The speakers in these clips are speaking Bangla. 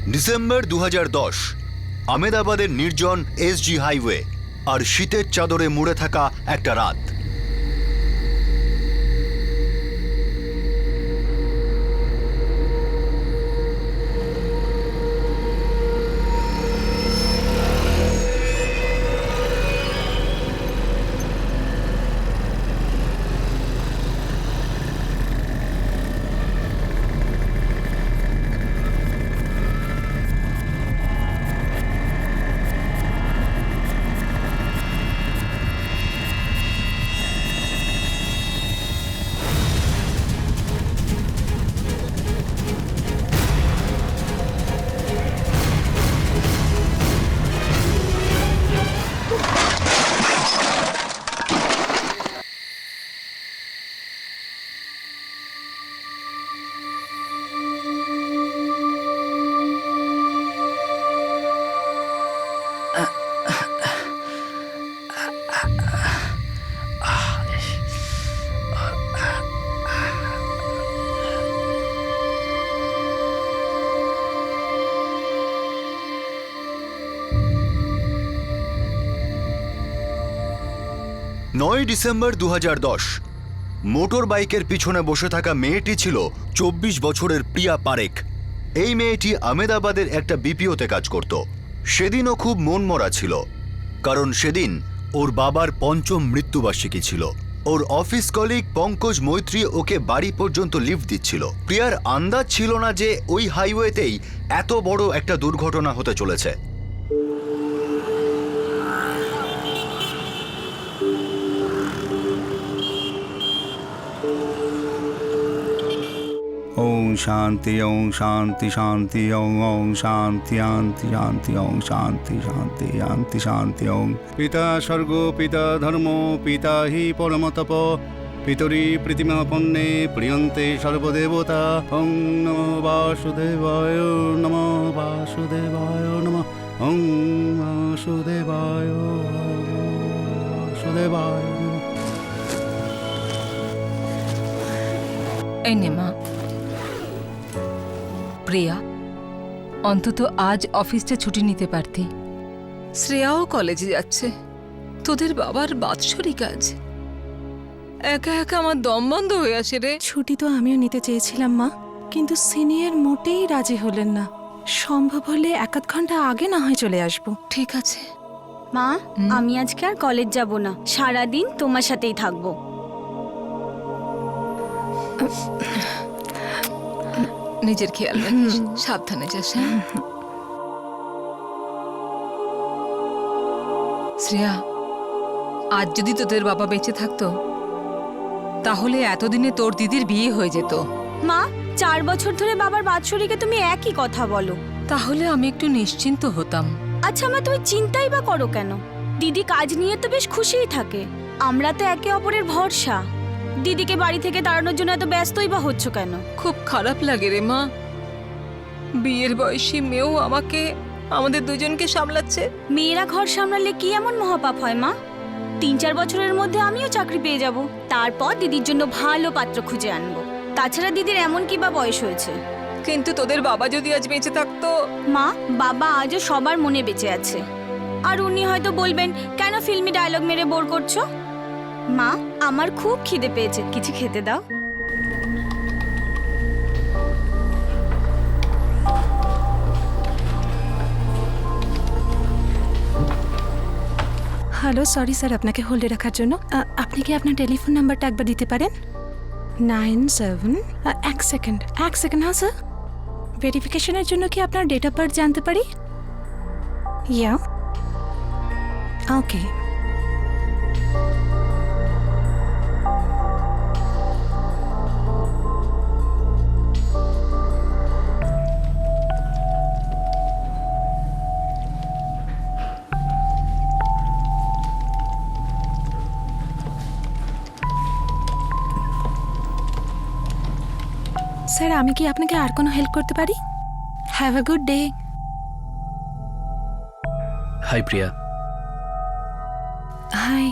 ডিসেম্বর 2010, আহমেদাবাদের নির্জন এসজি হাইওয়ে আর শীতের চাদরে মুড়ে থাকা একটা রাত। ডিসেম্বর 2010, মোটর বাইকের পিছনে বসে থাকা মেয়েটি ছিল 24 বছরের প্রিয়া পারেখ। এই মেয়েটি আহমেদাবাদের একটা বিপিওতে কাজ করত। সেদিনও খুব মনমরা ছিল, কারণ সেদিন ওর বাবার 5ম মৃত্যুবার্ষিকী ছিল। ওর অফিস কলিগ পঙ্কজ মৈত্রী ওকে বাড়ি পর্যন্ত লিফট দিচ্ছিল। প্রিয়ার আন্দাজ ছিল না যে ওই হাইওয়েতেই এত বড় একটা দুর্ঘটনা হতে চলেছে। ওং শান্তি ওং শান্তি শান্তি ওং ওং শান্তি শান্তি শান্তি ওং শান্তি শান্তি শান্তি শান্তি ওং পিতা স্বর্গ পিতা ধর্ম পিতা হি পরমতপ পিতরি প্রীতিমা পণ্যে প্রিয়ন্তে সর্বদেবতা ওং নমো বাসুদেবায় নমো বাসুদেবায় নমঃ ওং বাসুদেবায় বাসুদেবায় নমঃ। এই নে মা। প্রিয়া, অন্তত আজ অফিসটা ছুটি নিতে পারতি। শ্রেয়াও কলেজে যাচ্ছে, তোদের বাবার বাৎসরিক আজ। একা একা আমার দম বন্ধ হয়ে আসে রে। ছুটি তো আমিও নিতে চেয়েছিলাম মা, কিন্তু সিনিয়র মোটেই রাজি হলেন না। সম্ভব হলে 1-8 ঘন্টা আগে না হয় চলে আসবো। ঠিক আছে মা, আমি আজকে আর কলেজ যাব না, সারাদিন তোমার সাথেই থাকবো। নিজের খেয়াল রাখিস, সাবধানে যাস। হ্যাঁ শ্রেয়া, আজ যদি তোদের বাবা বেঁচে থাকতো তাহলে এতদিনে তোর দিদির বিয়ে হয়ে যেত। মা, 4 বছর ধরে বাবার বাৎসরিকে তুমি একই কথা বলো। তাহলে আমি একটু নিশ্চিন্ত হতাম। আচ্ছা মা, তুমি চিন্তাই বা করো কেন? দিদি কাজ নিয়ে তো বেশ খুশিই থাকে। আমরা তো একে অপরের ভরসা। দিদিকে বাড়ি থেকে তাড়ানোর জন্য এত ব্যস্তই বা হচ্ছ কেন? খুব খারাপ লাগে রে মা, বিয়ের বয়সী মেয়েও আমাদের দুজনকে সামলাচ্ছে। মেয়েরা ঘর সামলালে কি এমন মহাপাপ হয় মা? 3-4 বছরের মধ্যে আমিও চাকরি পেয়ে যাব, তারপর দিদির জন্য ভালো পাত্র খুঁজে আনবো। তাছাড়া দিদির এমন কি বা বয়স হয়েছে? কিন্তু তোদের বাবা যদি আজ বেঁচে থাকতো। মা, বাবা আজও সবার মনে বেঁচে আছে। আর উনি হয়তো বলবেন, কেন ফিল্মি ডায়লগ মেরে বোর করছো? মা, আমার খুব খিদে পেয়েছে, কিছু খেতে দাও। হ্যালো, সরি স্যার আপনাকে হোল্ডে রাখার জন্য। আপনি কি আপনার টেলিফোন নাম্বারটা একবার দিতে পারেন? 97 এক সেকেন্ড হ্যাঁ স্যার। ভেরিফিকেশনের জন্য কি আপনার ডেট অফ বার্থ জানতে পারি? ইয়া, ওকে। স্যার, আমি কি আপনাকে আর কোনো হেল্প করতে পারি? Have a good day. Hi Priya. Hi.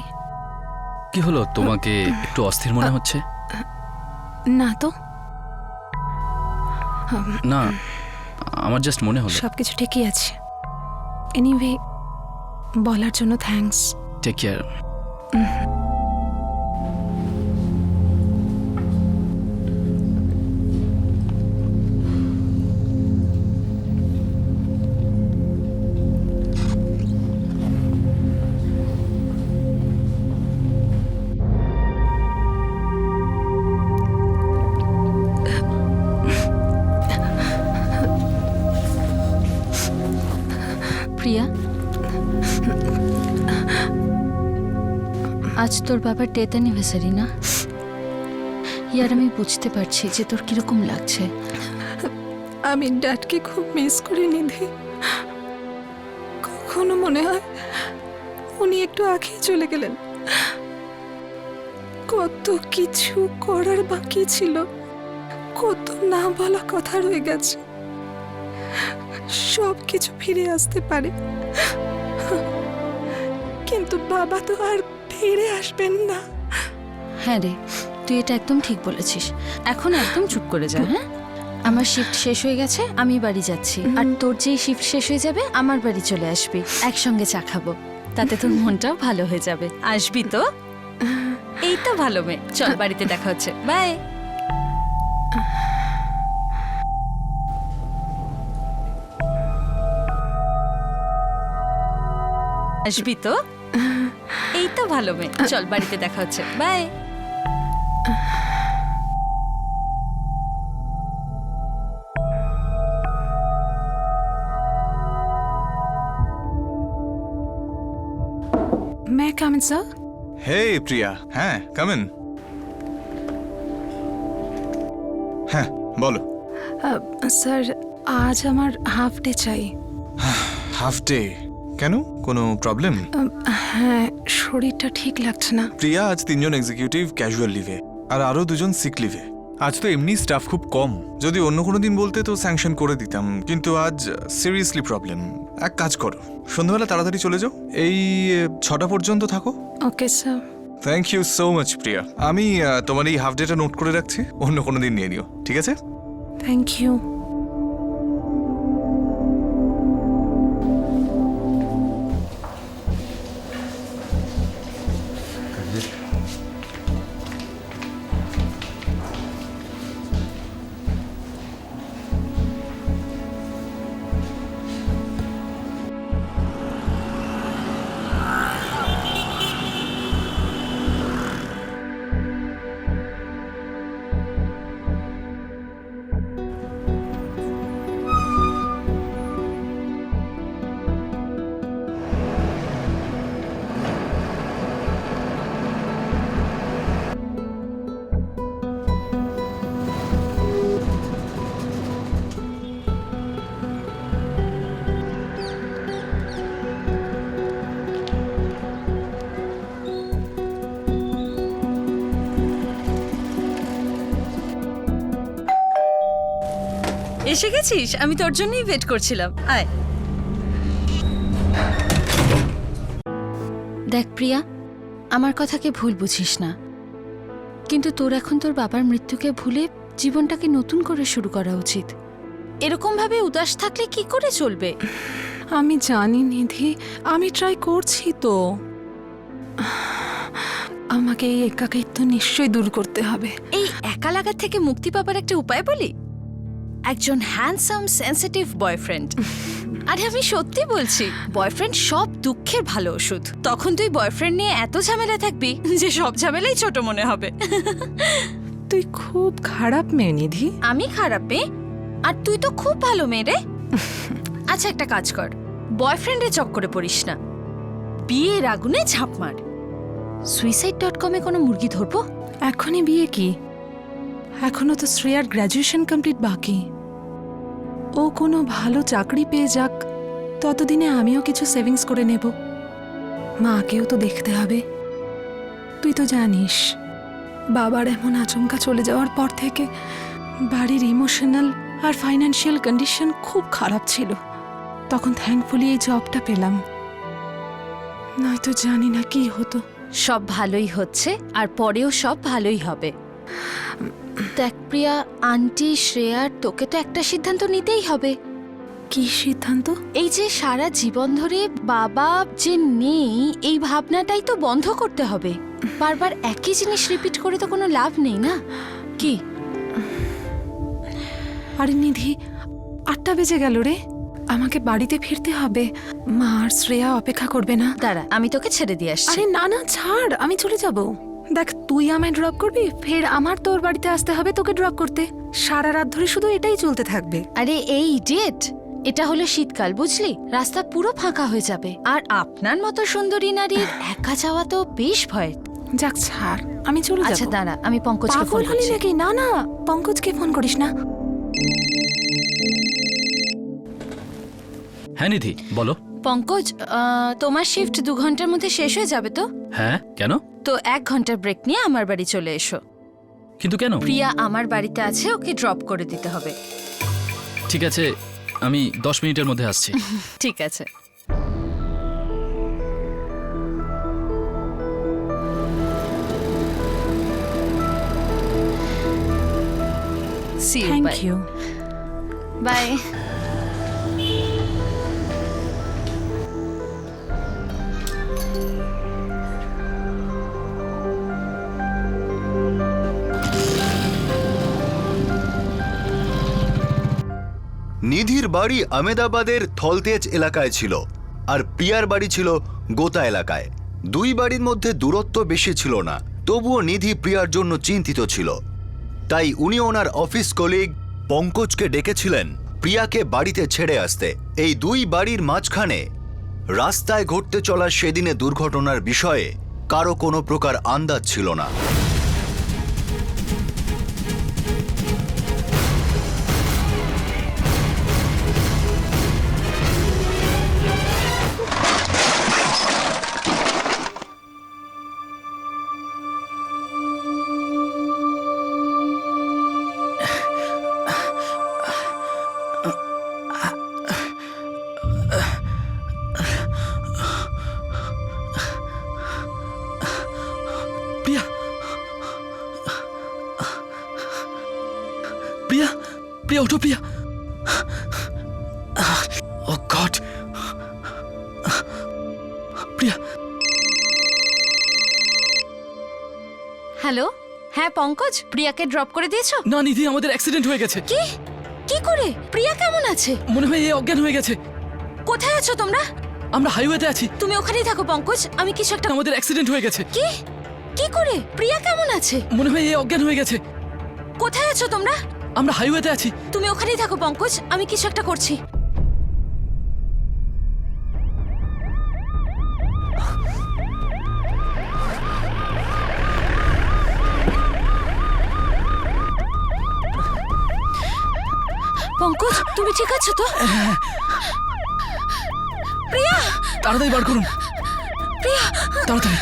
কি হলো, তোমাকে একটু অস্থির মনে হচ্ছে? না তো। না, আমার জাস্ট মনে হলো। সব কিছু ঠিকই আছে। এনিওয়ে, বলার জন্য থ্যাঙ্কস। Take care. প্রিয়া, আজ তোর বাবার ডেথ অ্যানিভার্সারি না? ইয়ার আমি বুঝতে পারছি যে তোর কিরকম লাগছে। আমি ড্যাডকে খুব মিস করি নিধি। কখনো মনে হয় উনি একটু আগে চলে গেলেন। কত কিছু করার বাকি ছিল, কত না বলা কথা রয়ে গেছে। সব কিছু ফিরে আসতে পারে, কিন্তু বাবা তো আর ফিরে আসবেন না। হ্যাঁ রে, তুই এটা একদম ঠিক বলেছিস। এখন একদম চুপ করে যা। হ্যাঁ, আমার শিফট শেষ হয়ে গেছে, আমি বাড়ি যাচ্ছি। আর তোর যেই শিফট শেষ হয়ে যাবে আমার বাড়ি চলে আসবি, একসঙ্গে চা খাবো। তাতে তোর মনটাও ভালো হয়ে যাবে। আসবি তো? এই তো ভালো মেয়ে। চল, বাড়িতে দেখা হচ্ছে। বাই। আসবি তো? এই তো ভালো মেয়ে। চল, বাড়িতে দেখা হচ্ছে। বাই। मैं कम इन सर? হে প্রিয়া, হ্যাঁ কাম ইন। হ্যাঁ বলো। স্যার, আজ আমার হাফ ডে চাই। Half day? কেন, কোনো প্রবলেম? হ্যাঁ, শরীরটা ঠিক লাগছে না। প্রিয়া, আজ 3 জন এক্সিকিউটিভ ক্যাজুয়াল লিভে আর আরো 2 জন সিক লিভে। আজ তো এমনি স্টাফ খুব কম। যদি অন্য কোনো দিন বলতে তো স্যাংশন করে দিতাম, কিন্তু আজ সিরিয়াসলি প্রবলেম। এক কাজ করো, সন্ধ্যাবেলা তাড়াতাড়ি চলে যাও, এই 6টা পর্যন্ত থাকো। Okay sir. Thank you so much Priya. আমি তোমার এই হাফ ডেটা নোট করে রাখছি, অন্য কোনো দিন নিয়ে নিও, ঠিক আছে? Thank you. এসে গেছিস? আমি তোর জন্যই ওয়েট করছিলাম। আয়। দেখ প্রিয়া, আমার কথাকে ভুল বুঝিস না, কিন্তু তোর এখন তোর বাবার মৃত্যুকে ভুলে জীবনটাকে নতুন করে শুরু করা উচিত। এরকম ভাবে উদাস থাকলে কি করে চলবে? আমি জানি নিধি, আমি ট্রাই করছি তো। আমাকে এই একাকিত্ব নিশ্চয়ই দূর করতে হবে। এই একা লাগার থেকে মুক্তি পাবার একটা উপায় বলি। একজন হ্যান্ডসাম সেনসিটিভ বয়ফ্রেন্ড। আরে আমি সত্যি বলছি, বয়ফ্রেন্ড সব দুঃখের ভালো ওষুধ। তখন তুই বয়ফ্রেন্ড নিয়ে এত ঝামেলা থাকবি যে সব ঝামেলাই ছোট মনে হবে। তুই খুব খারাপ মেয়ে নিধি। আমি খারাপ মেয়ে? আর তুই তো খুব ভালো মেয়ে রে। আচ্ছা, একটা কাজ কর, বয়ফ্রেন্ডের চক্করে পড়িস না, বিয়ের আগুনে ঝাঁপ মার। suicide.com-এ কোনো মুরগি ধরবো? এখনই বিয়ে কি? এখনো তো শ্রেয়ার গ্র্যাজুয়েশন কমপ্লিট বাকি। ও কোনো ভালো চাকরি পেয়ে যাক, ততদিনে আমিও কিছু সেভিংস করে নেব। মাকেও তো দেখতে হবে। তুই তো জানিস, বাবার এমন আচমকা চলে যাওয়ার পর থেকে বাড়ির ইমোশনাল আর ফাইন্যান্সিয়াল কন্ডিশন খুব খারাপ ছিল। তখন থ্যাঙ্কফুলি এই জবটা পেলাম, নয়তো জানি না কি হতো। সব ভালোই হচ্ছে, আর পরেও সব ভালোই হবে। দেখ প্রিয়া, আন্টি শ্রেয়ার তোকে তো একটা সিদ্ধান্ত নিতেই হবে। কি সিদ্ধান্ত? এই যে সারা জীবন ধরে বাবা যে নেই এই ভাবনাটাই তো বন্ধ করতে হবে। বারবার একই জিনিস রিপিট করে তো কোনো লাভ নেই না। কি? আরে নিধি, 8টা বেজে গেল রে। আমাকে বাড়িতে ফিরতে হবে। মা আর শ্রেয়া অপেক্ষা করবে না। দাঁড়া, আমি তোকে ছেড়ে দিয়ে আসছি। আরে না না, ছাড়, আমি চলে যাব। দেখ, তুই আমায় ড্রপ করবি, ফের আমার তোর বাড়িতে আসতে হবে তোকে ড্রপ করতে। সারা রাত ধরে শুধু এটাই চলতে থাকবে। আরে এই ইডিয়েট, এটা হলো শীতকাল, বুঝলি? রাস্তা পুরো ফাঁকা হয়ে যাবে। আর আপনার মতো সুন্দরী নারীর একা যাওয়া তো বেশ ভয়ের। যাক ছাড়, আমি চলে যাব। আচ্ছা দাঁড়া, আমি পঙ্কজকে ফোন পাগল হলি করছি। নাকি? না না, পঙ্কজকে ফোন করিস না। হ্যাঁ নিধি, বলো। পঙ্কজ, তোমার শিফট 2 ঘন্টার মধ্যে শেষ হয়ে যাবে তো? হ্যাঁ, কেন? তো 1 ঘন্টার ব্রেক নিয়ে আমার বাড়ি চলে এসো। কিন্তু কেন? প্রিয়া আমার বাড়িতে আছে, ওকে ড্রপ করে দিতে হবে। ঠিক আছে, আমি 10 মিনিটের মধ্যে আসছি। ঠিক আছে। See you, thank bye. You. Bye. নিধির বাড়ি আহমেদাবাদের থলতেজ এলাকায় ছিল আর প্রিয়ার বাড়ি ছিল গোতা এলাকায়। দুই বাড়ির মধ্যে দূরত্ব বেশি ছিল না, তবুও নিধি প্রিয়ার জন্য চিন্তিত ছিল। তাই উনি ওনার অফিস কলিগ পঙ্কজকে ডেকেছিলেন প্রিয়াকে বাড়িতে ছেড়ে আসতে। এই দুই বাড়ির মাঝখানে রাস্তায় ঘটতে চলা সেদিনে দুর্ঘটনার বিষয়ে কারো কোনো প্রকার আন্দাজ ছিল না। প্রিয়া, প্রিয়া, প্রিয়া, ওঠো প্রিয়া। ও গড, প্রিয়া। হ্যালো, হ্যাঁ পঙ্কজ, প্রিয়াকে ড্রপ করে দিয়েছো? না নিধি, আমাদের অ্যাক্সিডেন্ট হয়ে গেছে। কি? কি করে? প্রিয়া কেমন আছে? মনে হয় এ অজ্ঞান হয়ে গেছে। কোথায় আছো তোমরা? আমরা হাইওয়েতে আছি। তুমি ওখানেই থাকো পঙ্কজ, আমি কিছু একটা। আমাদের অ্যাক্সিডেন্ট হয়ে গেছে। কি? কি করে? প্রিয়া কেমন আছে? মনে হয় এ অজ্ঞান হয়ে গেছে। কোথায় আছো তোমরা? আমরা হাইওয়েতে আছি। তুমি ওখানেই থাকো পঙ্কজ, আমি কিছু একটা করছি। পঙ্কজ, তুমি ঠিক আছো তো? প্রিয়া, তাড়াতাড়ি বার করুন, প্রিয়া, তাড়াতাড়ি।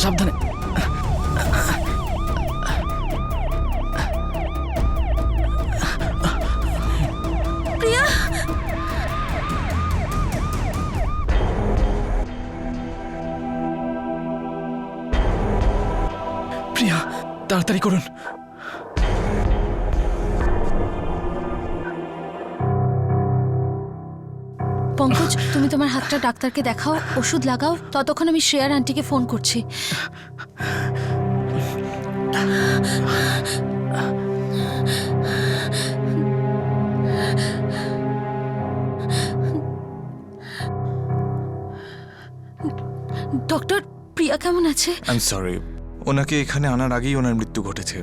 সাবধানে। প্রিয়া। প্রিয়া, তাড়াতাড়ি করুন। পঙ্কজ, তুমি তোমার হাতটা ডাক্তারকে দেখাও, ওষুধ লাগাও, ততক্ষণ আমি শ্রেয়ার আন্টিকে ফোন করছি। ডক্টর, প্রিয়া কেমন আছে? আই এম সরি, ওনাকে এখানে আনার আগেই ওনার মৃত্যু ঘটেছে।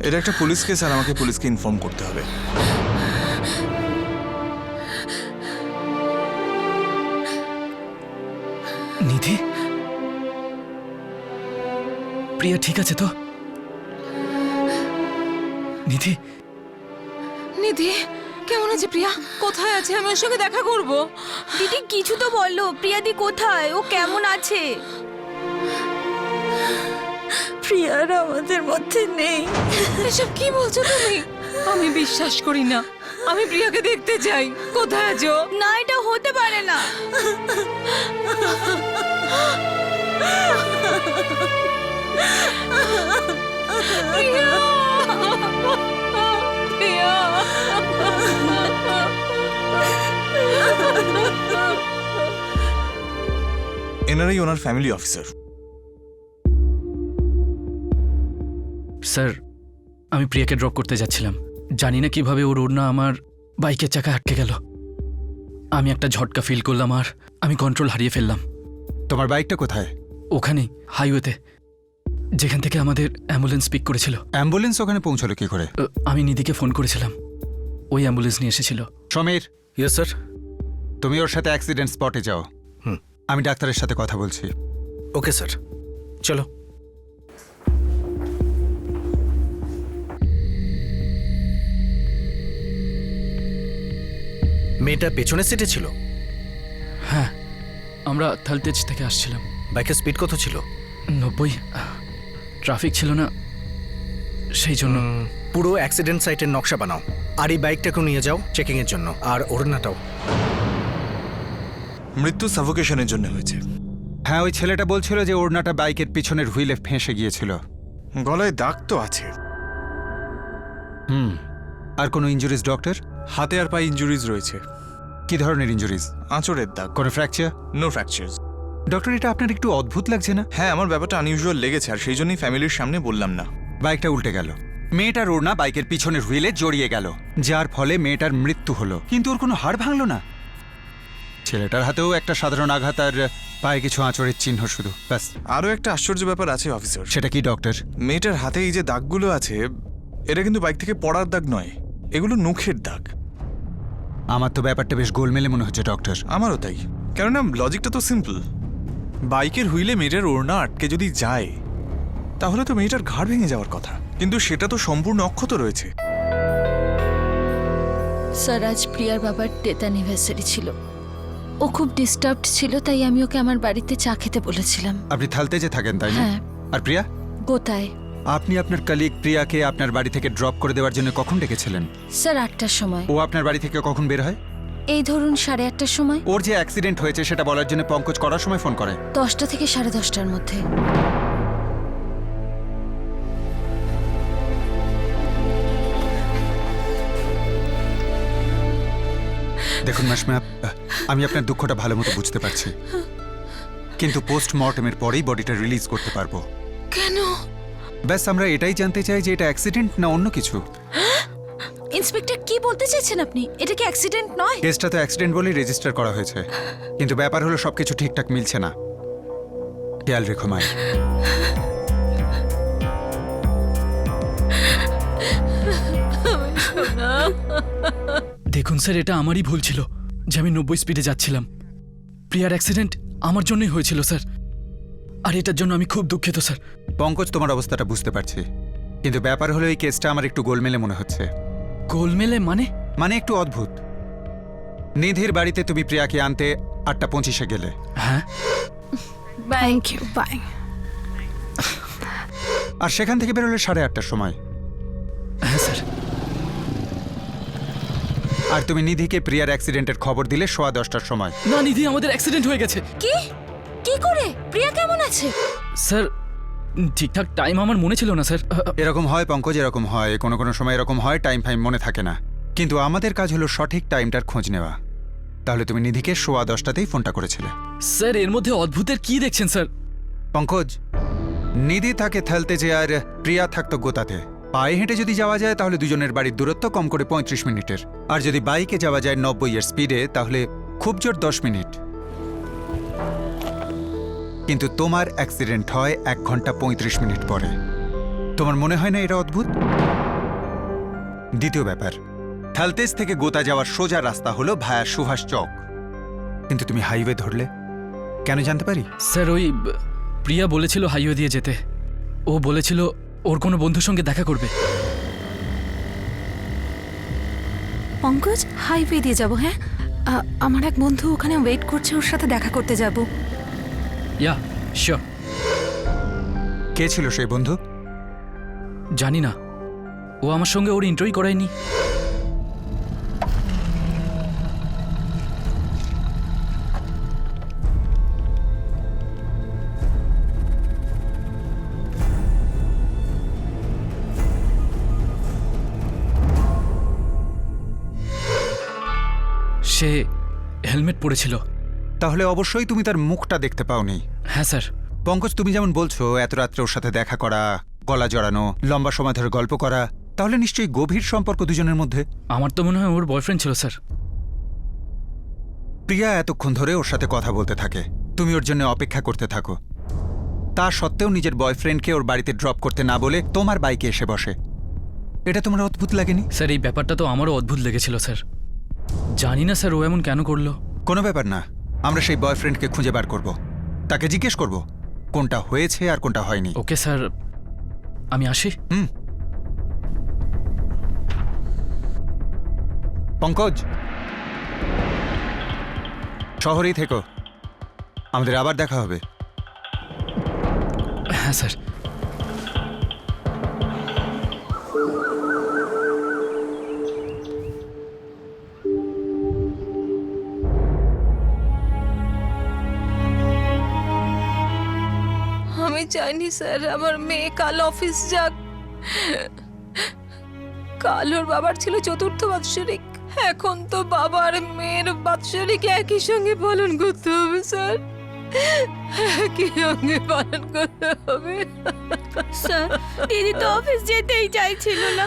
এটা একটা পুলিশ কেস আর আমাকে পুলিশকে ইনফর্ম করতে হবে। নিধি, প্রিয়া ঠিক আছে তো? নিধি, নিধি কেমন আছে প্রিয়া? কোথায় আছে? আমি ওর সঙ্গে দেখা করব। দিদি কিছু তো বললো, প্রিয়াদি কোথায়, ও কেমন আছে? প্রিয়ার আমাদের মধ্যে নেই। এসব কি বলছো তুমি? আমি বিশ্বাস করি না। আমি প্রিয়াকে দেখতে চাই। কোথায় আছো? না, এটা হতে পারে না। প্রিয়া! প্রিয়া। এনারাই ওনার ফ্যামিলি অফিসার। স্যার, আমি প্রিয়াকে ড্রপ করতে যাচ্ছিলাম। জানি না কিভাবে ওর ওড়না আমার বাইকের চাকা আটকে গেল। আমি একটা ঝটকা ফিল করলাম আর আমি কন্ট্রোল হারিয়ে ফেললাম। তোমার বাইকটা কোথায়? ওখানে হাইওয়েতে, যেখান থেকে আমাদের অ্যাম্বুলেন্স পিক করেছিল। অ্যাম্বুলেন্স ওখানে পৌঁছলো কি করে? আমি নিধিকে ফোন করেছিলাম, ওই অ্যাম্বুলেন্স নিয়ে এসেছিল। Samir, yes sir. তুমি ওর সাথে অ্যাক্সিডেন্ট স্পটে যাও। আমি ডাক্তারের সাথে কথা বলছি। ওকে স্যার, চলো। মেয়েটা পেছনের সিটে ছিল? হ্যাঁ, আমরা থালতেজ থেকে আসছিলাম। বাইকের স্পিড কত ছিল? 90। ট্রাফিক ছিল না, সেই জন্য। পুরো অ্যাক্সিডেন্ট সাইটের নকশা বানাও, আর এই বাইকটাকেও নিয়ে যাও চেকিংয়ের জন্য, আর ওড়নাটাও। মৃত্যু সাফোকেশনের জন্য হয়েছে। হ্যাঁ, ওই ছেলেটা বলছিল যে ওড়নাটা বাইকের পিছনের হুইলে ফেঁসে গিয়েছিল। গলায় দাগ তো আছে। আর কোনো ইনজুরিজ ডক্টর? হাতে আর পায়ে ইনজুরিজ রয়েছে। কি ধরনের ইনজুরিজ? আঁচড়ের দাগ। কোনো ফ্র্যাকচার? নো ফ্র্যাকচার্স। ডক্টর, এটা আপনার একটু অদ্ভুত লাগছে না? হ্যাঁ, আমার ব্যাপারটা আনইউজুয়াল লেগেছে, আর সেই জন্যই ফ্যামিলির সামনে বললাম না। বাইকটা উল্টে গেল, মেয়েটার ওড়না বাইকের পিছনের হুইলে জড়িয়ে গেল, যার ফলে মেয়েটার মৃত্যু হলো। কিন্তু ওর কোনো হাড় ভাঙলো না। ছেলেটার হাতেও একটা সাধারণ আঘাত আর পায়ে কিছু আঁচড়ের চিহ্ন শুধু, ব্যাস। আরও একটা আশ্চর্য ব্যাপার আছে অফিসার। সেটা কি ডক্টর? মেয়েটার হাতে এই যে দাগগুলো আছে, এটা কিন্তু বাইক থেকে পড়ার দাগ নয়, এগুলো নখের দাগ। আমার তো ব্যাপারটা বেশ গোলমেলে মনে হচ্ছে ডক্টর। আমারও তাই, কেননা লজিকটা তো সিম্পল। বাইকের হুইলে মেয়েটার ওড়না আটকে যদি যায়, তাহলে তো মেয়েটার ঘাড় ভেঙে যাওয়ার কথা, কিন্তু সেটা তো সম্পূর্ণ অক্ষত রয়েছে। স্যার, আজ প্রিয়ার বাবার ডেথ অ্যানিভার্সারি ছিল। ও খুব ডিস্টার্বড ছিল, তাই আমি ওকে আমার বাড়িতে চা খেতে বলেছিলাম। আপনি থালতেজে থাকেন তাই না? হ্যাঁ। আর প্রিয়া? গোতায়। আপনি আপনার কলিগ প্রিয়াকে আপনার বাড়ি থেকে ড্রপ করে দেওয়ার জন্য কখন ডেকেছিলেন? স্যার, 8টার সময়। ও আপনার বাড়ি থেকে কখন বের হয়? এই ধরুন 8:30টার সময়। ওর যে অ্যাক্সিডেন্ট হয়েছে সেটা বলার জন্য পঙ্কজ করার সময় ফোন করে? 10টা থেকে 10:30টার মধ্যে। দেখুন মাসমা, আমি আপনার দুঃখটা ভালো মতো বুঝতে পারছি, কিন্তু পোস্টমর্টমের পরেই বডিটা রিলিজ করতে পারবো। কেন? ব্যাস, আমরা এটাই জানতে চাই যে এটা অ্যাক্সিডেন্ট না অন্য কিছু। ইন্সপেক্টর, কি বলতে চাইছেন আপনি? এটা কি অ্যাক্সিডেন্ট নয়? কেসটা তো অ্যাক্সিডেন্ট বলেই রেজিস্টার করা হয়েছে, কিন্তু ব্যাপার হলো সবকিছু ঠিকঠাক মিলছে না। খেয়াল রেখো মাই। দেখুন স্যার, এটা আমারই ভুল ছিল যে আমি 90 স্পিডে যাচ্ছিলাম। প্রিয়ার অ্যাক্সিডেন্ট আমার জন্যই হয়েছিল স্যার, আর এটার জন্য আমি খুব দুঃখিত স্যার। পঙ্কজ, তোমার অবস্থাটা বুঝতে পারছি, কিন্তু ব্যাপার হলো এই কেসটা আমার একটু গোলমেলে মনে হচ্ছে। গোলমেলে মানে? একটু অদ্ভুত। নিধির বাড়িতে তুমি প্রিয়াকে আনতে 8:25-এ গেলে। হ্যাঁ, থ্যাংক ইউ, বাই। আর সেখান থেকে বেরোলে 8:30টার সময়। হ্যাঁ স্যার। আর তুমি নিধিকে প্রিয়ার অ্যাক্সিডেন্টের খবর দিলে 10:15টার সময়। না, নিধি, আমাদের অ্যাক্সিডেন্ট হয়ে গেছে। কি? কি করে? প্রিয়া কেমন আছে? স্যার, ঠিকঠাক টাইম আমার মনে ছিল না স্যার। এরকম হয় পঙ্কজ, এরকম হয়, কোনো কোনো সময় এরকম হয়, টাইম ফাইম মনে থাকে না, কিন্তু আমাদের কাজ হলো সঠিক টাইমটার খোঁজ নেওয়া। তাহলে তুমি নিধিকে 10:15টাতেই ফোনটা করেছিলে। স্যার, এর মধ্যে অদ্ভুতের কি দেখছেন স্যার? পঙ্কজ, নিধি থাকে থালতেজে আর প্রিয়া থাকতো গোতাতে। পায়ে হেঁটে যদি যাওয়া যায় তাহলে দুজনের বাড়ির দূরত্ব কম করে 35 মিনিটের, আর যদি বাইকে যাওয়া যায় 90-এর স্পিডে তাহলে খুব জোর 10 মিনিট। কিন্তু তোমার অ্যাক্সিডেন্ট হয় 1 ঘন্টা 35 মিনিট পরে। তোমার মনে হয় না এটা অদ্ভুত? দ্বিতীয় ব্যাপার, থালতেজ থেকে গোতা যাওয়ার সোজা রাস্তা হলো ভায়া সুভাষ চক, কিন্তু তুমি হাইওয়ে ধরলে কেন জানতে পারি? স্যার, ওই প্রিয়া বলেছিল হাইওয়ে দিয়ে যেতে। ও বলেছিল ওর কোনো বন্ধুর সঙ্গে দেখা করবে। পঙ্কজ, হাইওয়ে দিয়ে যাবো? হ্যাঁ, আমার এক বন্ধু ওখানে ওয়েট করছে, ওর সাথে দেখা করতে যাব। ইয়া, শিওর। কে ছিল সেই বন্ধু? জানি না, ও আমার সঙ্গে ওর ইন্টারভিউ করায়নি। সে হেলমেট পরেছিল। তাহলে অবশ্যই তুমি তার মুখটা দেখতে পাওনি। হ্যাঁ স্যার। পঙ্কজ, তুমি যেমন বলছো এত রাত্রে ওর সাথে দেখা করা, গলা জড়ানো, লম্বা সময় ধরে গল্প করা, তাহলে নিশ্চয়ই গভীর সম্পর্ক দুজনের মধ্যে। আমার তো মনে হয় ওর বয়ফ্রেন্ড ছিল স্যার। প্রিয়া এতক্ষণ ধরে ওর সাথে কথা বলতে থাকে, তুমি ওর জন্য অপেক্ষা করতে থাকো। তা সত্ত্বেও নিজের বয়ফ্রেন্ডকে ওর বাড়িতে ড্রপ করতে না বলে তোমার বাইকে এসে বসে। এটা তোমার অদ্ভুত লাগেনি? স্যার এই ব্যাপারটা তো আমারও অদ্ভুত লেগেছিল স্যার। জানি না স্যার ও এমন কেন করলো। কোনো ব্যাপার না, আমরা সেই বয়ফ্রেন্ডকে খুঁজে বার করব, তাকে জিজ্ঞেস করব কোনটা হয়েছে আর কোনটা হয়নি। ওকে স্যার, আমি আসি। পঙ্কজ, শহরেই থেকো, আমাদের আবার দেখা হবে। হ্যাঁ স্যার। আমি চাইনি স্যার আমার মেয়ে কাল অফিস যাক। কাল ওর বাবার ছিল চতুর্থ বাৎসরিক, এখন তো বাবার মেয়ের বাৎসরিক একই সঙ্গে পালন করতে হবে স্যার, একই সঙ্গে পালন করতে হবে। স্যার, দিদি তো অফিস যেতেই চাইছিল না,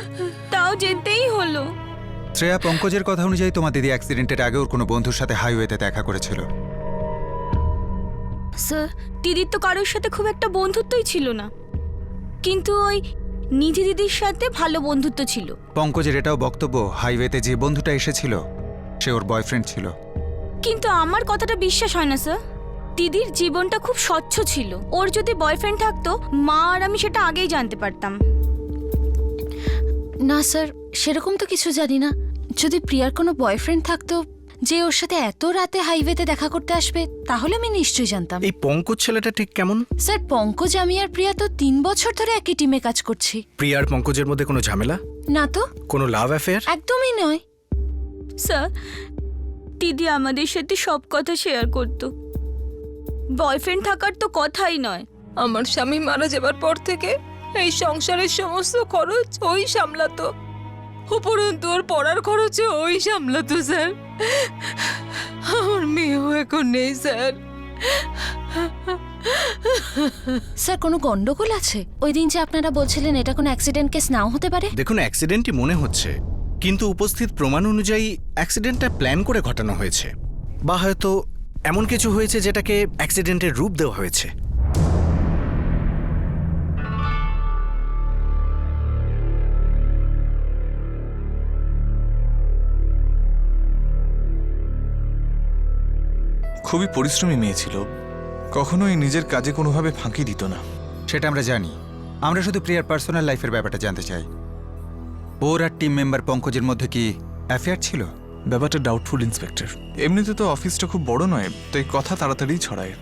তাও যেতেই হলো। শ্রেয়া, পঙ্কজের কথা অনুযায়ী তোমার দিদি অ্যাক্সিডেন্টের আগে ওর কোনো বন্ধুর সাথে হাইওয়েতে দেখা করেছিল। স্যার, দিদির তো কারোর সাথে খুব একটা বন্ধুত্বই ছিল না, কিন্তু ওই নিধি দিদির সাথে ভালো বন্ধুত্ব ছিল। পঙ্কজের এটাও বক্তব্য হাইওয়েতে যে বন্ধুটা এসেছিল সে ওর বয়ফ্রেন্ড ছিল। কিন্তু আমার কথাটা বিশ্বাস হয় না স্যার। দিদির জীবনটা খুব স্বচ্ছ ছিল, ওর যদি বয়ফ্রেন্ড থাকতো মা আর আমি সেটা আগেই জানতে পারতাম। না স্যার, সেরকম তো কিছু জানি না। যদি প্রিয়ার কোনো বয়ফ্রেন্ড থাকতো যে ওর সাথে এত রাতে হাইওয়েতে দেখা করতে আসবে, তাহলে আমি নিশ্চয়ই জানতাম। এই পঙ্কজ ছেলেটা ঠিক কেমন? স্যার, পঙ্কজ, আমি আর প্রিয়া তো 3 বছর ধরে একই টিমে কাজ করছি। প্রিয়ার পঙ্কজের মধ্যে কোনো ঝামেলা? না তো, কোনো লাভ অ্যাফেয়ার? একদমই নয়। স্যার, দিদি আমাদের সাথে সব কথা শেয়ার করতো, বয়ফ্রেন্ড থাকার তো কথাই নয়। আমার স্বামী মারা যাবার পর থেকে এই সংসারের সমস্ত খরচ ওই সামলাতো, উপরন্তু ওর পড়ার খরচও ওই সামলাতো স্যার। আমার মেয়েও এখন নেই স্যার। স্যার, কোনো গন্ডগোল আছে? ওই দিন যে আপনারা বলছিলেন এটা কোনো অ্যাক্সিডেন্ট কেস নাও হতে পারে। দেখুন, অ্যাক্সিডেন্টই মনে হচ্ছে, কিন্তু উপস্থিত প্রমাণ অনুযায়ী অ্যাক্সিডেন্টটা প্ল্যান করে ঘটানো হয়েছে, বা হয়তো এমন কিছু হয়েছে যেটাকে অ্যাক্সিডেন্টের রূপ দেওয়া হয়েছে। খুবই পরিশ্রমী মেয়ে ছিল, কখনোই নিজের কাজে কোনোভাবে ফাঁকি দিত না। সেটা আমরা জানি, আমরা শুধু প্রিয়ার পার্সোনাল লাইফের ব্যাপারটা জানতে চাই। ওর আর টিম মেম্বার পঙ্কজের মধ্যে কি অ্যাফেয়ার ছিল? ব্যাপারটা ডাউটফুল ইন্সপেক্টর। এমনিতে তো অফিসটা খুব বড় নয়, তাই কথা তাড়াতাড়ি ছড়ায়।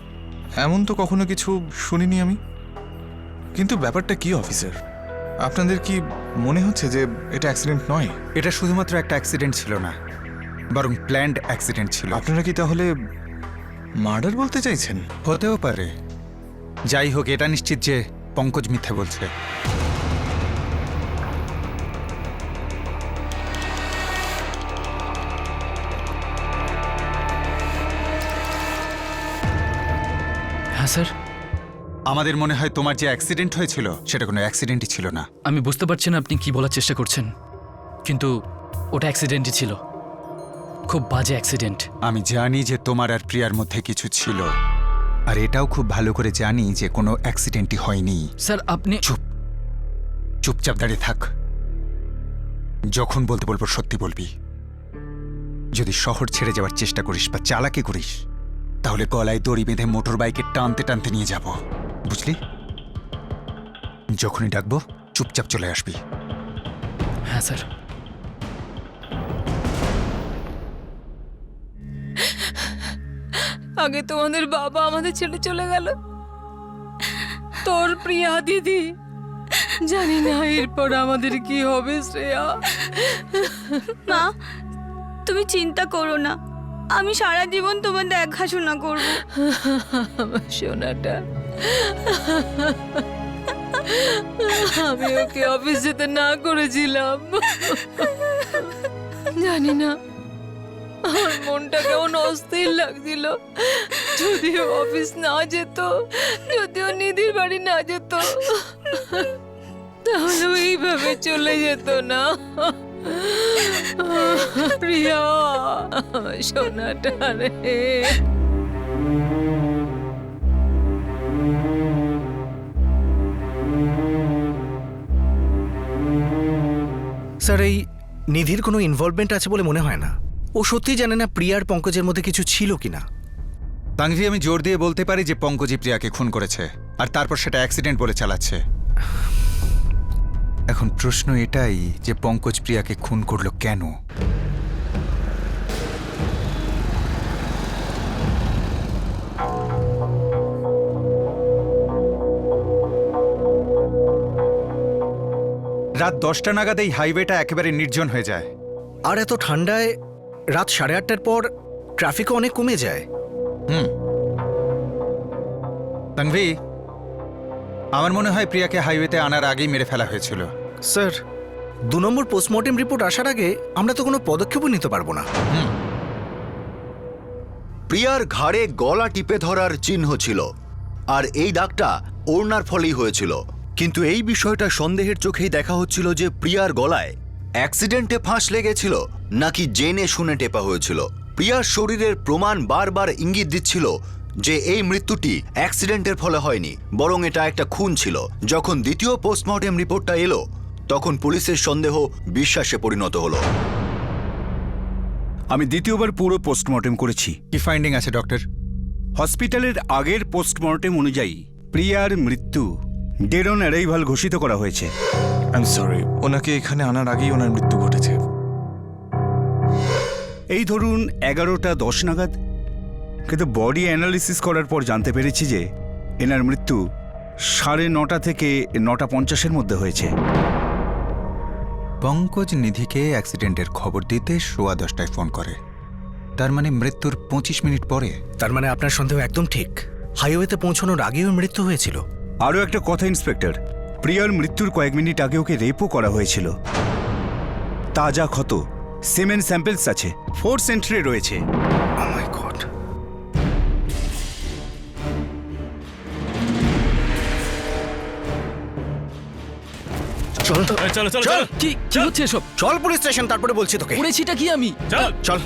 এমন তো কখনো কিছু শুনিনি আমি। কিন্তু ব্যাপারটা কি অফিসার, আপনাদের কি মনে হচ্ছে যে এটা অ্যাক্সিডেন্ট নয়? এটা শুধুমাত্র একটা অ্যাক্সিডেন্ট ছিল না, বরং প্ল্যান্ড অ্যাক্সিডেন্ট ছিল। আপনারা কি তাহলে মার্ডার বলতে চাইছেন? হতেও পারে। যাই হোক, এটা নিশ্চিত যে পঙ্কজ মিথ্যে বলছে। হ্যাঁ স্যার। আমাদের মনে হয় তোমার যে অ্যাক্সিডেন্ট হয়েছিল সেটা কোনো অ্যাক্সিডেন্টই ছিল না। আমি বুঝতে পারছি না আপনি কি বলার চেষ্টা করছেন, কিন্তু ওটা অ্যাক্সিডেন্টই ছিল, খুব বাজে অ্যাক্সিডেন্ট। আমি জানি যে তোমার আর প্রিয়ার মধ্যে কিছু ছিল, আর এটাও খুব ভালো করে জানি যে কোনো অ্যাক্সিডেন্টই হয়নি। স্যার আপনি চুপচাপ দাঁড়িয়ে থাক। যখন বলতে বলবো সত্যি বলবি। যদি শহর ছেড়ে যাওয়ার চেষ্টা করিস বা চালাকি করিস, তাহলে গলায় দড়ি বেঁধে মোটর বাইকে টানতে টানতে নিয়ে যাব, বুঝলি? যখনই ডাকবো চুপচাপ চলে আসবি। হ্যাঁ স্যার। আগে তোমাদের বাবা আমাদের ছেড়ে চলে গেল, তোর প্রিয়া দিদি, জানি না এরপর আমাদের কি হবে শ্রেয়া। মা, তুমি চিন্তা করো না, আমি সারা জীবন তোমার দেখাশোনা করবো। আমার সোনাটা, আমি ওকে অফিস যেতে না করেছিলাম, জানি না আমার মনটা কেমন অস্থির লাগছিল। যদিও অফিস না যেত, যদিও নিধির বাড়ি না যেত, তাহলেও এইভাবে চলে যেত না। প্রিয়া, সোনাটা রে। স্যার, এই নিধির কোনো ইনভলভমেন্ট আছে বলে মনে হয় না। ও সত্যিই জানে না প্রিয়ার পঙ্কজের মধ্যে কিছু ছিল কিনা। তাংভি, আমি জোর দিয়ে বলতে পারি যে পঙ্কজই প্রিয়াকে খুন করেছে, আর তারপর সেটা অ্যাক্সিডেন্ট বলে চালাচ্ছে। এখন প্রশ্ন এটাই যে পঙ্কজ প্রিয়াকে খুন করলো কেন? রাত 10টা নাগাদ এই হাইওয়েটা একেবারে নির্জন হয়ে যায়। আর এত ঠান্ডায় রাত 8:30টার পর ট্রাফিকও অনেক কমে যায়। তাংভি, আমার মনে হয় প্রিয়াকে হাইওয়েতে আনার আগেই মেরে ফেলা হয়েছিল। স্যার, 2 নম্বর পোস্টমর্টেম রিপোর্ট আসার আগে আমরা তো কোনো পদক্ষেপও নিতে পারবো না। প্রিয়ার ঘাড়ে গলা টিপে ধরার চিহ্ন ছিল, আর এই দাগটা ওড়নার ফলেই হয়েছিল। কিন্তু এই বিষয়টা সন্দেহের চোখেই দেখা হচ্ছিল যে প্রিয়ার গলায় অ্যাক্সিডেন্টে ফাঁস লেগেছিল নাকি জেনে শুনে টেপা হয়েছিল। প্রিয়ার শরীরের প্রমাণ বারবার ইঙ্গিত দিচ্ছিল যে এই মৃত্যুটি অ্যাক্সিডেন্টের ফলে হয়নি, বরং এটা একটা খুন ছিল। যখন দ্বিতীয় পোস্টমর্টেম রিপোর্টটা এলো, তখন পুলিশের সন্দেহ বিশ্বাসে পরিণত হলো। আমি দ্বিতীয়বার পুরো পোস্টমর্টেম করেছি। কি ফাইন্ডিং আছে ডক্টর? হসপিটালের আগের পোস্টমর্টেম অনুযায়ী প্রিয়ার মৃত্যু ডেড অন অ্যারাইভাল ঘোষিত করা হয়েছে। আই এম সরি, ওনাকে এখানে আনার আগেই ওনার মৃত্যু ঘটেছে। এই ধরুন 11:10 নাগাদ। কিন্তু বডি অ্যানালিসিস করার পর জানতে পেরেছি যে এনার মৃত্যু 9:30 থেকে 9:50-এর মধ্যে হয়েছে। পঙ্কজ নিধিকে অ্যাক্সিডেন্টের খবর দিতে 10:15টায় ফোন করে। তার মানে মৃত্যুর 25 মিনিট পরে। তার মানে আপনার সন্দেহ একদম ঠিক, হাইওয়েতে পৌঁছানোর আগেও মৃত্যু হয়েছিল। আরও একটা কথা ইন্সপেক্টর, প্রিয়ার মৃত্যুর কয়েক মিনিট আগে ওকে রেপও করা হয়েছিল। তাজা ক্ষত, সেমেন স্যাম্পলস আছে, 4 সেন্টারে রয়েছে। Oh my God! চল চলো চলো চলো। কি কি হচ্ছে এসব? চল পুলিশ স্টেশন, তারপরে বলছি তোকে। করেছিটা কি আমি? চল,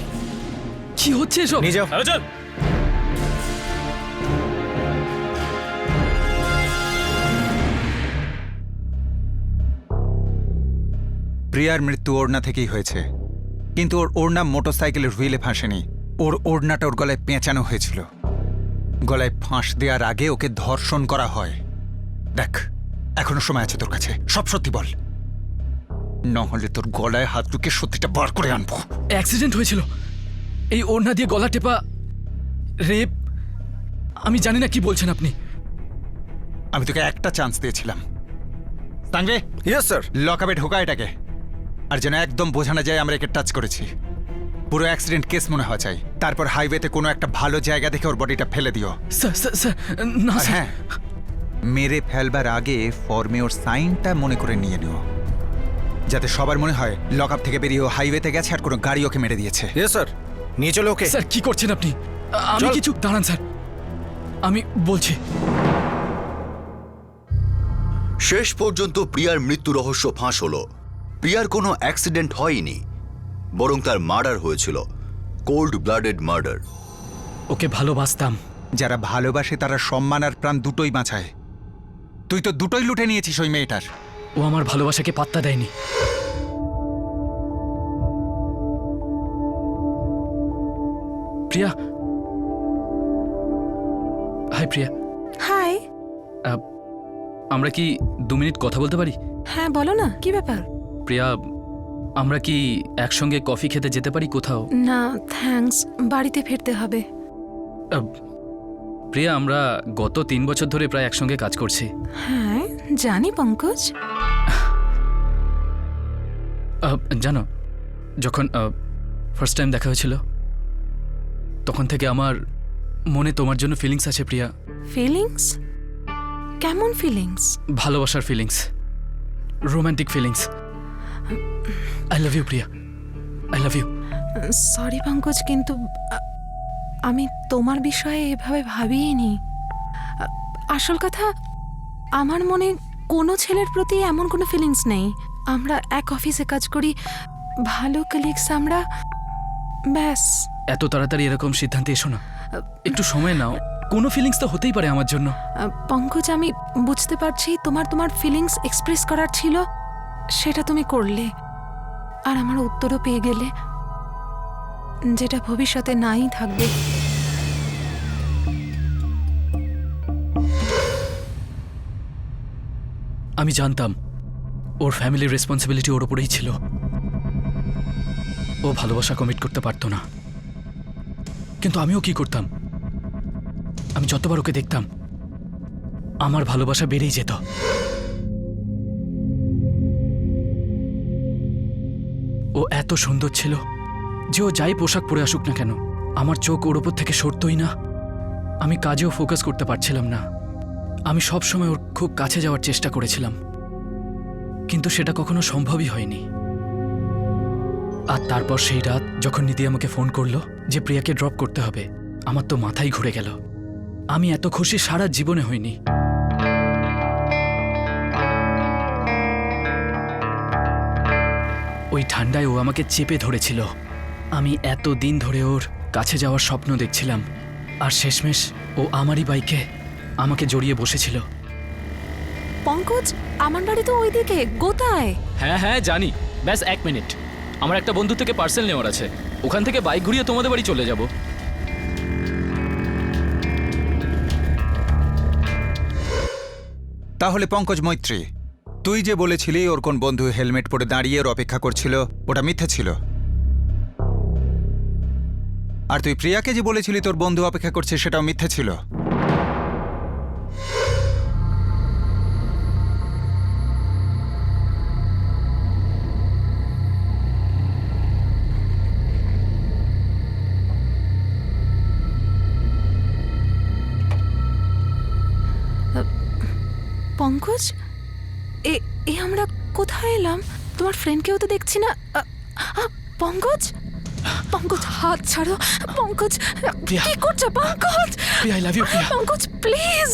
কি হচ্ছে এসব? নিয়ে যাও। প্রিয়ার মৃত্যু ওড়না থেকেই হয়েছে, কিন্তু ওর ওড়না মোটরসাইকেলের হুইলে ফাঁসেনি। ওর ওড়নাটা ওর গলায় পেঁচানো হয়েছিল। গলায় ফাঁস দেওয়ার আগে ওকে ধর্ষণ করা হয়। দেখ, এখনো সময় আছে তোর কাছে, সব সত্যি বল, নহলে তোর গলায় হাত ঢুকে সত্যিটা বার করে আনবো। অ্যাক্সিডেন্ট হয়েছিল, এই ওড়না দিয়ে গলা টেপা, রেপ। আমি জানি না কি বলছেন আপনি। আমি তোকে একটা চান্স দিয়েছিলাম। তাঙ্গে, ইয়েস স্যার। লকআপে ঢোকা এটাকে, আর যেন একদম বোঝানো যায় আমরা একে টাচ করেছি। পুরো অ্যাক্সিডেন্ট কেস মনে হওয়া চাই। তারপর হাইওয়েতে কোনো একটা ভালো জায়গা দেখে ওর বডিটা ফেলে দিও। স্যার স্যার স্যার, না আর স্যার। হ্যাঁ, মেরে ফেলবার আগে ফর্মে ওর সাইনটা মনে করে নিয়ে নিও, যাতে সবার মনে হয় লকআপ থেকে বেরিয়ে ও হাইওয়েতে গেছে আর কোনো গাড়ি ওকে মেরে দিয়েছে। ইয়েস স্যার, নিয়ে চলো ওকে। স্যার কি করছেন আপনি? আমি চল। কিছু দাঁড়ান স্যার, আমি বলছি। শেষ পর্যন্ত প্রিয়ার মৃত্যু রহস্য ফাঁস হলো। প্রিয়ার কোনো অ্যাক্সিডেন্ট হয়নি, বরং তার মার্ডার হয়েছিল, কোল্ড ব্লাডেড মার্ডার। ওকে ভালোবাসতাম। যারা ভালোবাসে তারা সম্মান আর প্রাণ দুটোই বাঁচায়। তুই তো দুটোই লুটে নিয়েছিস ওই মেয়েটার। ও আমার ভালোবাসাকে পাত্তা দেয়নি। প্রিয়া, হাই প্রিয়া। হাই। আমরা কি 2 মিনিট কথা বলতে পারি? হ্যাঁ বলো না, কি ব্যাপার? প্রিয়া, আমরা কি একসঙ্গে কফি খেতে যেতে পারি কোথাও? না থ্যাঙ্কস, বাড়িতে ফিরতে হবে। প্রিয়া, আমরা গত 3 বছর ধরে প্রায় একসঙ্গে কাজ করছি। হ্যাঁ জানি পঙ্কজ। জানো, যখন ফার্স্ট টাইম দেখা হয়েছিল, তখন থেকে আমার মনে তোমার জন্য ফিলিংস আছে প্রিয়া। ফিলিংস? কেমন ফিলিংস? ভালোবাসার feelings, romantic feelings. I love you Priya, I love you. Sorry Pankaj, কিন্তু আমি তোমার বিষয়ে এভাবে ভাবিনি। আসল কথা, আমার মনে কোনো ছেলের প্রতি এমন কোনো ফিলিংস নেই। আমরা এক অফিসে কাজ করি, ভালো কলিগস আমরা, ব্যাস। এত তাড়াতাড়ি এরকম সিদ্ধান্তে এসো না, একটু সময় নাও। কোনো ফিলিংস তো হতেই পারে আমার জন্য। পঙ্কজ, আমি বুঝতে পারছি তোমার ফিলিংস এক্সপ্রেস করার ছিল, সেটা তুমি করলে, আর আমার উত্তরও পেয়ে গেলে, যেটা ভবিষ্যতে নাই থাকবে। আমি জানতাম ওর ফ্যামিলির রেসপন্সিবিলিটি ওর ওপরেই ছিল। ও ভালোবাসা কমিট করতে পারতো না, কিন্তু আমিও কি করতাম? আমি যতবার ওকে দেখতাম আমার ভালোবাসা বেড়েই যেত। ও এত সুন্দর ছিল যে ও যাই পোশাক পরে আসুক না কেন, আমার চোখ ওর ওপর থেকে সরতই না। আমি কাজেও ফোকাস করতে পারছিলাম না। আমি সব সময় ওর খুব কাছে যাওয়ার চেষ্টা করেছিলাম, কিন্তু সেটা কখনো সম্ভবই হয়নি। আর তারপর সেই রাত যখন নিধি আমাকে ফোন করলো যে প্রিয়াকে ড্রপ করতে হবে, আমার তো মাথাই ঘুরে গেল। আমি এত খুশি সারা জীবনে হইনি। ওই ঠান্ডায় ও আমাকে চেপে ধরেছিল। আমি এত দিন ধরে ওর কাছে যাওয়ার স্বপ্ন দেখছিলাম, আর শেষমেশ ও আমারই বাইকে আমাকে জড়িয়ে বসেছিল। পঙ্কজ, আমার বাড়ি তো ওইদিকে, গোতায়। হ্যাঁ হ্যাঁ জানি, ব্যাস 1 মিনিট। আমার একটা বন্ধু থেকে পার্সেল নেওয়ার আছে, ওখান থেকে বাইক ঘুরিয়ে তোমাদের বাড়ি চলে যাব। তাহলে পঙ্কজ মৈত্রী, তুই যে বলেছিলি ওর কোন বন্ধু হেলমেট পরে দাঁড়িয়ে ওর অপেক্ষা করছিল, ওটা মিথ্যে ছিল। আর তুই প্রিয়াকে যে বলেছিলি তোর বন্ধু অপেক্ষা করছে, সেটাও মিথ্যে ছিল। পঙ্কজ, এ আমরা কোথায় এলাম? তোমার ফ্রেন্ডকেও তো দেখছি না। পঙ্কজ, পঙ্কজ হাত ছাড়ো। পঙ্কজ, প্রিয়া। কি করছো Pankaj? Priya, I love you Priya. Pankaj please.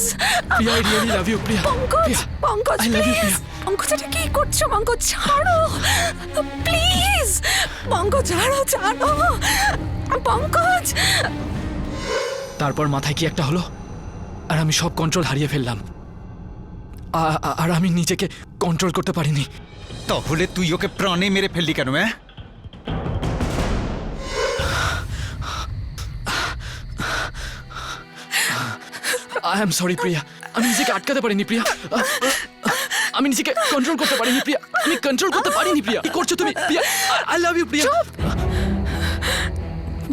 Priya, I really love you Priya. Pankaj, Priya, Pankaj I love you, please. Priya. Pankaj, এটা কি করছো? পঙ্কজ ছাড়ো প্লিজ। পঙ্কজ ছাড়ো, ছাড়ো পঙ্কজ। তারপর মাথায় কি একটা হলো, আর আমি সব কন্ট্রোল হারিয়ে ফেললাম। আর আমি নিজেকে কন্ট্রোল করতে পারিনি। তাহলে তুই ওকে প্রাণে মেরে ফেললি কেন? আই এম সরি প্রিয়া, আমি নিজেকে আটকাতে পারিনি প্রিয়া। আমি নিজেকে কন্ট্রোল করতে পারিনি প্রিয়া, আমি কন্ট্রোল করতে পারিনি প্রিয়া। কি করছো তুমি প্রিয়া? আই লাভ ইউ প্রিয়া।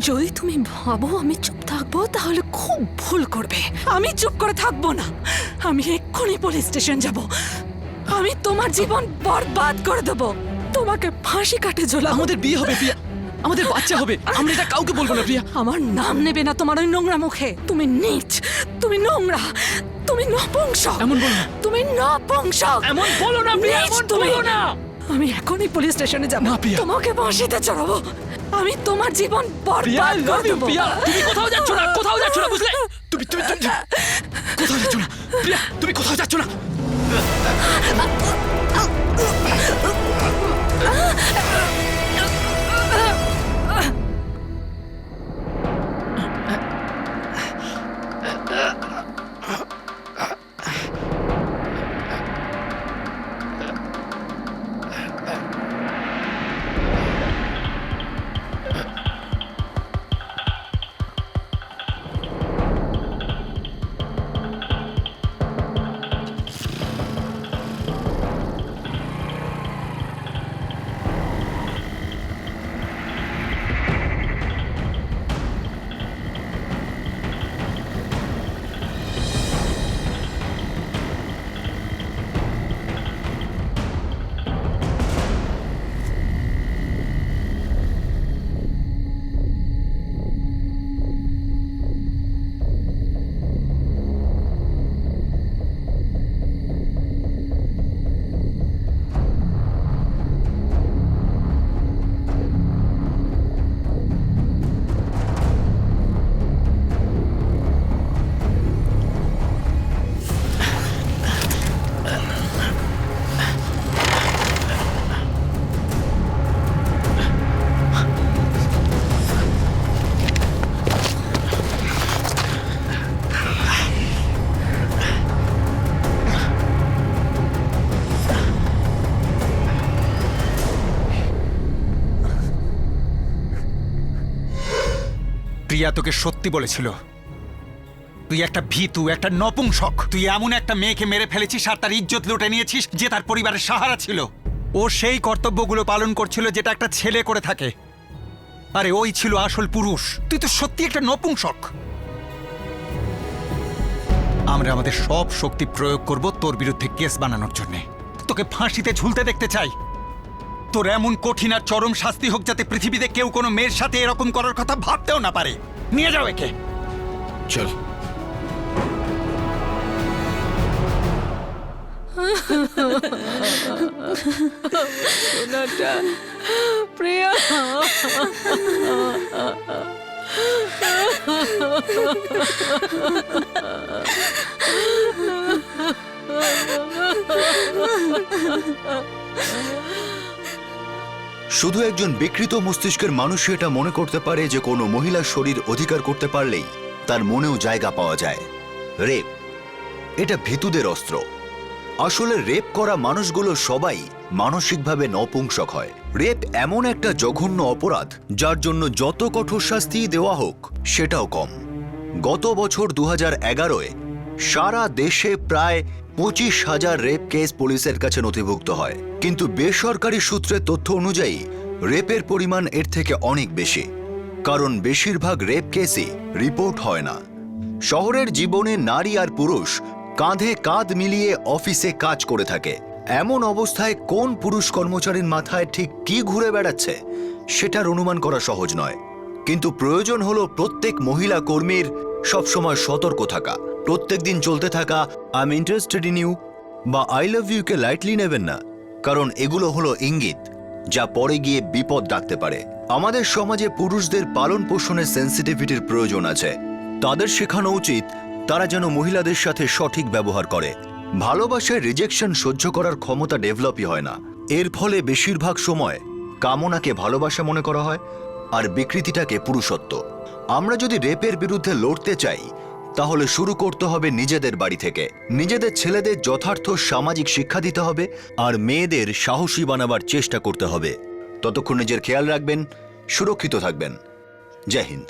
যদি তুমি ভাবো আমি চুপ থাকবো, তাহলে খুব ভুল করবে। আমি চুপ করে থাকবো না, আমি এক্ষুনি পুলিশ স্টেশন যাব। আমি তোমার জীবন বরবাদ করে দেবো, তোমাকে ফাঁসি কাটে ঝোলাবো। আমাদের বিয়ে হবে প্রিয়া, আমাদের বাচ্চা হবে, আমরা এটা কাউকে বলবো না প্রিয়া। আমার নাম নেবে না তোমার ওই নোংরা মুখে। তুমি নীচ, তুমি নোংরা, তুমি নপুংসক। এমন বলো না। তুমি নপুংসক। এমন বলো না প্রিয়া, নীচ এমন তুমি। বলো না। আমি এখনই পুলিশ স্টেশনে যাব, না, প্রিয়া। তোমাকে ফাঁসিতে চড়াবো। আমি তোমার জীবন প্রিয়া, বরবাদ I করে love you, দেবো। প্রিয়া। তুমি কোথাও যাচ্ছ না, কোথাও যাচ্ছ না, বুঝলে? তুমি তুমি তুমি কোথাও যাচ্ছ না প্রিয়া, তুমি কোথাও যাচ্ছ না। প্রিয়া তোকে সত্যি বলেছিল। তুই একটা ভীতু, একটা নপুংসক। তুই এমন একটা মেয়েকে মেরে ফেলেছিস আর তার ইজ্জত লুটে নিয়েছিস যে তার পরিবারের সাহারা ছিল। ও সেই কর্তব্যগুলো পালন করছিল যেটা একটা ছেলে করে থাকে। আরে ওই ছিল আসল পুরুষ। তুই তো সত্যি একটা নপুংসক। আমরা আমাদের সব শক্তি প্রয়োগ করব তোর বিরুদ্ধে কেস বানানোর জন্য। তোকে ফাঁসিতে ঝুলতে দেখতে চাই। তোর এমন কঠিন আর চরম শাস্তি হোক যাতে পৃথিবীতে কেউ কোনো মেয়ের সাথে এরকম করার কথা ভাবতেও না পারে। নিয়ে যাও একে। চল। সোনাটা, প্রিয়া। শুধু একজন বিকৃত মস্তিষ্কের মানুষই এটা মনে করতে পারে যে কোনো মহিলার শরীর অধিকার করতে পারলেই তার মনেও জায়গা পাওয়া যায়। রেপ এটা ভীতুদের অস্ত্র। আসলে রেপ করা মানুষগুলো সবাই মানসিকভাবে নপুংসক হয়। রেপ এমন একটা জঘন্য অপরাধ যার জন্য যত কঠোর শাস্তি দেওয়া হোক সেটাও কম। গত বছর 2011-এ সারা দেশে প্রায় 25,000 রেপ কেস পুলিশের কাছে নথিভুক্ত হয়, কিন্তু বেসরকারি সূত্রের তথ্য অনুযায়ী রেপের পরিমাণ এর থেকে অনেক বেশি, কারণ বেশিরভাগ রেপ কেসই রিপোর্ট হয় না। শহরের জীবনে নারী আর পুরুষ কাঁধে কাঁধ মিলিয়ে অফিসে কাজ করে থাকে। এমন অবস্থায় কোন পুরুষ কর্মচারীর মাথায় ঠিক কি ঘুরে বেড়াচ্ছে সেটার অনুমান করা সহজ নয়। কিন্তু প্রয়োজন হলো প্রত্যেক মহিলা কর্মীর সবসময় সতর্ক থাকা। প্রত্যেক দিন চলতে থাকা I am interested in you বা আই লাভ ইউ কে লাইটলি নেবেন না, কারণ এগুলো হলো ইঙ্গিত যা পরে গিয়ে বিপদ ডাকতে পারে। আমাদের সমাজে পুরুষদের পালন পোষণের সেন্সিটিভিটির প্রয়োজন আছে। তাদের শেখানো উচিত তারা যেন মহিলাদের সাথে সঠিক ব্যবহার করে। ভালোবাসায় রিজেকশন সহ্য করার ক্ষমতা ডেভেলপই হয় না। এর ফলে বেশিরভাগ সময় কামনাকে ভালোবাসা মনে করা হয় আর বিকৃতিটাকে পুরুষত্ব। আমরা যদি রেপের বিরুদ্ধে লড়তে চাই তাহলে শুরু করতে হবে নিজেদের বাড়ি থেকে। নিজেদের ছেলেদের যথার্থ সামাজিক শিক্ষা দিতে হবে আর মেয়েদের সাহসী বানাবার চেষ্টা করতে হবে। ততক্ষণ নিজের খেয়াল রাখবেন, সুরক্ষিত থাকবেন। জয় হিন্দ।